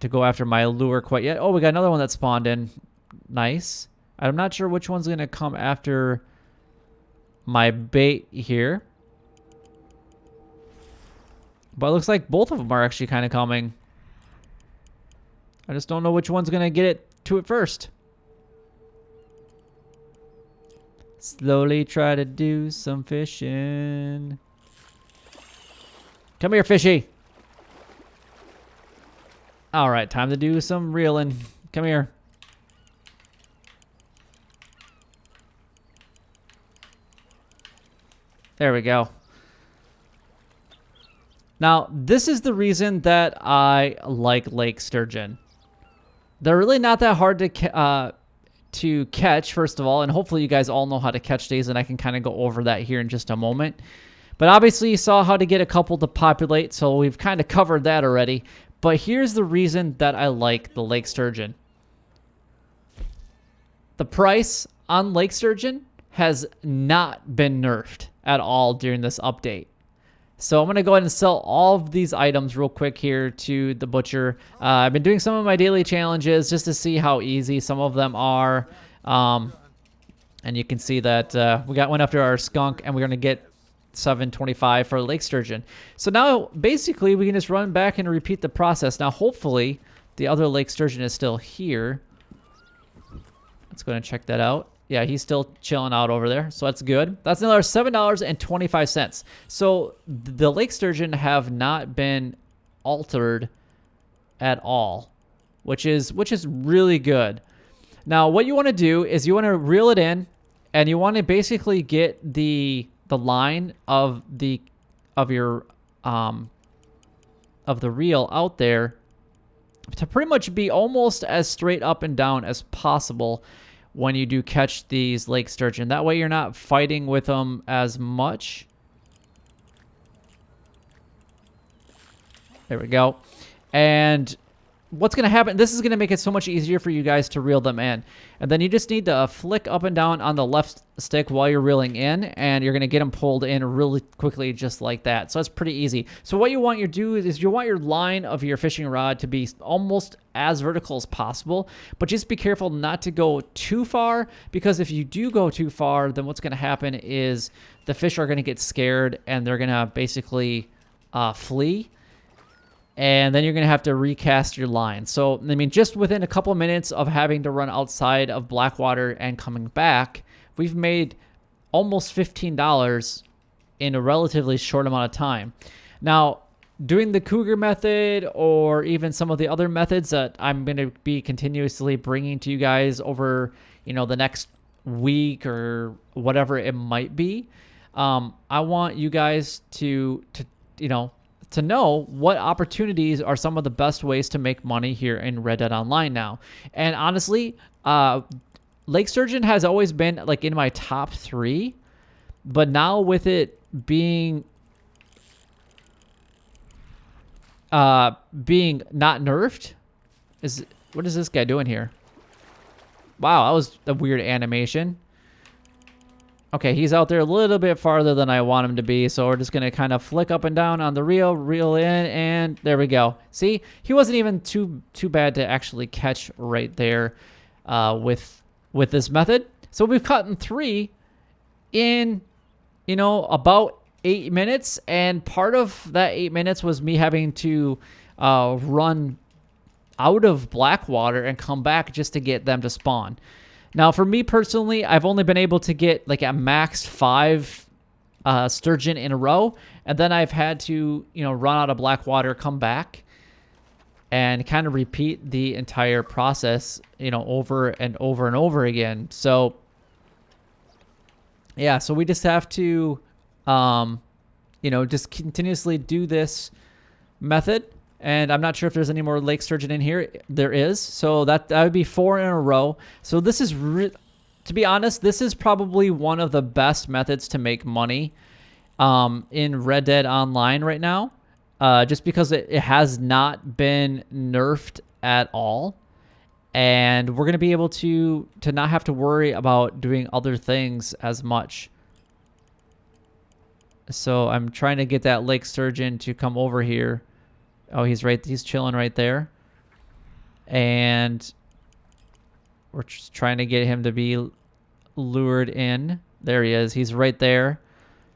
to go after my lure quite yet. Oh, we got another one that spawned in. Nice. I'm not sure which one's going to come after my bait here. But it looks like both of them are actually kind of coming. I just don't know which one's going to get it to it first. Slowly try to do some fishing. Come here, fishy. All right, time to do some reeling. Come here. There we go. Now, this is the reason that I like lake sturgeon. They're really not that hard to catch, first of all, and hopefully you guys all know how to catch these, and I can kind of go over that here in just a moment. But obviously you saw how to get a couple to populate, so we've kind of covered that already. But here's the reason that I like the lake sturgeon. The price on lake sturgeon has not been nerfed at all during this update. So I'm going to go ahead and sell all of these items real quick here to the butcher. I've been doing some of my daily challenges just to see how easy some of them are. And you can see that we went after our skunk, and we're going to get 725 for lake sturgeon. So now basically we can just run back and repeat the process. Now hopefully the other lake sturgeon is still here. Let's go ahead and check that out. Yeah, he's still chilling out over there, so that's good. That's another $7.25. So the lake sturgeon have not been altered at all, which is really good. Now what you want to do is you want to reel it in, and you want to basically get the line of the reel out there to pretty much be almost as straight up and down as possible when you do catch these lake sturgeon. That way you're not fighting with them as much. There we go. And what's going to happen, this is going to make it so much easier for you guys to reel them in. And then you just need to flick up and down on the left stick while you're reeling in, and you're going to get them pulled in really quickly just like that. So that's pretty easy. So what you want to do is you want your line of your fishing rod to be almost as vertical as possible, but just be careful not to go too far, because if you do go too far, then what's going to happen is the fish are going to get scared, and they're going to basically flee. And then you're going to have to recast your line. So, I mean, just within a couple minutes of having to run outside of Blackwater and coming back, we've made almost $15 in a relatively short amount of time. Now, doing the cougar method, or even some of the other methods that I'm going to be continuously bringing to you guys over, the next week or whatever it might be, I want you guys to know what opportunities are some of the best ways to make money here in Red Dead Online now. And honestly, lake sturgeon has always been like in my top 3, but now with it being not nerfed, what is this guy doing here? Wow, that was a weird animation. Okay, he's out there a little bit farther than I want him to be, so we're just going to kind of flick up and down on the reel in, and there we go. See, he wasn't even too bad to actually catch right there with this method. So we've caught in 3 in, about 8 minutes, and part of that 8 minutes was me having to run out of Blackwater and come back just to get them to spawn. Now, for me personally, I've only been able to get like a max 5 sturgeon in a row, and then I've had to, run out of Blackwater, come back, and kind of repeat the entire process, over and over and over again. So, yeah, so we just have to, just continuously do this method. And I'm not sure if there's any more lake sturgeon in here. There is. So that would be 4 in a row. So this is, to be honest, this is probably one of the best methods to make money in Red Dead Online right now. Just because it has not been nerfed at all. And we're going to be able to not have to worry about doing other things as much. So I'm trying to get that lake sturgeon to come over here. Oh, he's chilling right there. And we're just trying to get him to be lured in. There he is. He's right there.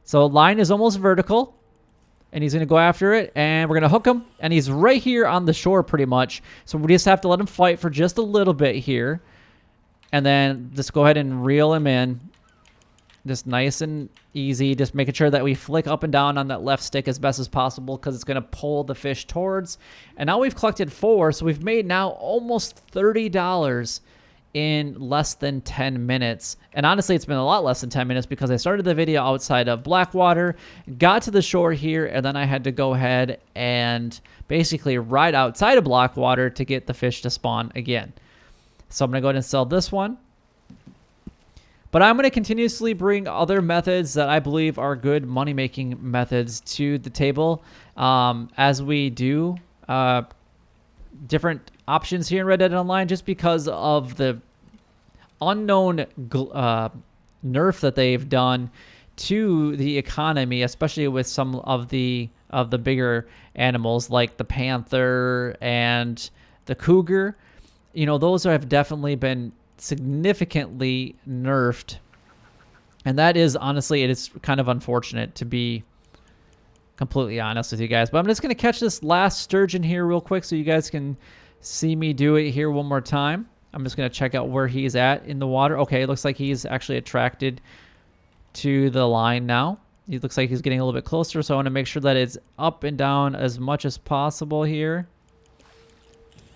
So line is almost vertical. And he's going to go after it. And we're going to hook him. And he's right here on the shore pretty much. So we just have to let him fight for just a little bit here. And then just go ahead and reel him in. Just nice and easy. Just making sure that we flick up and down on that left stick as best as possible because it's going to pull the fish towards. And now we've collected 4. So we've made now almost $30 in less than 10 minutes. And honestly, it's been a lot less than 10 minutes because I started the video outside of Blackwater, got to the shore here, and then I had to go ahead and basically ride outside of Blackwater to get the fish to spawn again. So I'm going to go ahead and sell this one. But I'm going to continuously bring other methods that I believe are good money-making methods to the table as we do different options here in Red Dead Online, just because of the unknown nerf that they've done to the economy, especially with some of the bigger animals like the panther and the cougar. You know, those have definitely been significantly nerfed, and that is honestly, it is kind of unfortunate, to be completely honest with you guys. But I'm just going to catch this last sturgeon here real quick so you guys can see me do it here one more time. I'm just going to check out where he's at in the water. Okay, it looks like he's actually attracted to the line now. He looks like he's getting a little bit closer, so I want to make sure that it's up and down as much as possible here.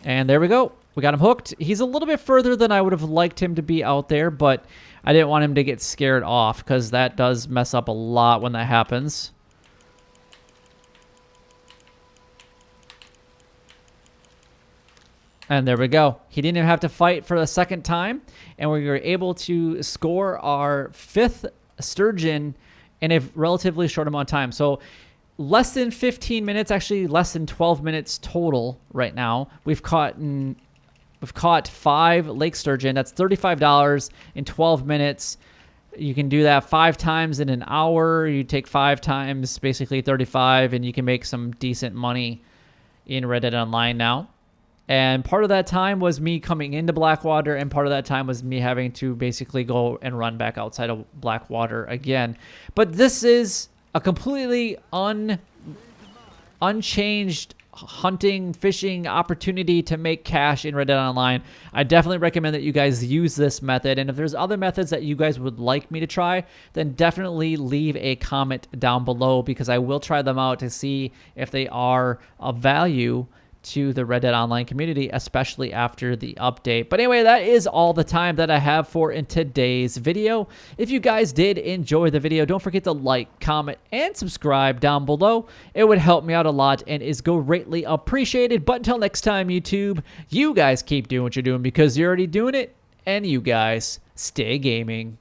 And there we go. We got him hooked. He's a little bit further than I would have liked him to be out there, but I didn't want him to get scared off because that does mess up a lot when that happens. And there we go. He didn't even have to fight for the second time, and we were able to score our 5th sturgeon in a relatively short amount of time. So less than 15 minutes, actually less than 12 minutes total right now. We've caught 5 lake sturgeon. That's $35 in 12 minutes. You can do that 5 times in an hour. You take 5 times, basically 35, and you can make some decent money in Red Dead Online now. And part of that time was me coming into Blackwater, and part of that time was me having to basically go and run back outside of Blackwater again. But this is a completely unchanged hunting, fishing opportunity to make cash in Red Dead Online. I definitely recommend that you guys use this method. And if there's other methods that you guys would like me to try, then definitely leave a comment down below, because I will try them out to see if they are of value to the Red Dead Online community, especially after the update. But anyway, that is all the time that I have for in today's video. If you guys did enjoy the video, don't forget to like, comment, and subscribe down below. It would help me out a lot and is greatly appreciated. But until next time, YouTube, you guys keep doing what you're doing because you're already doing it, and you guys stay gaming.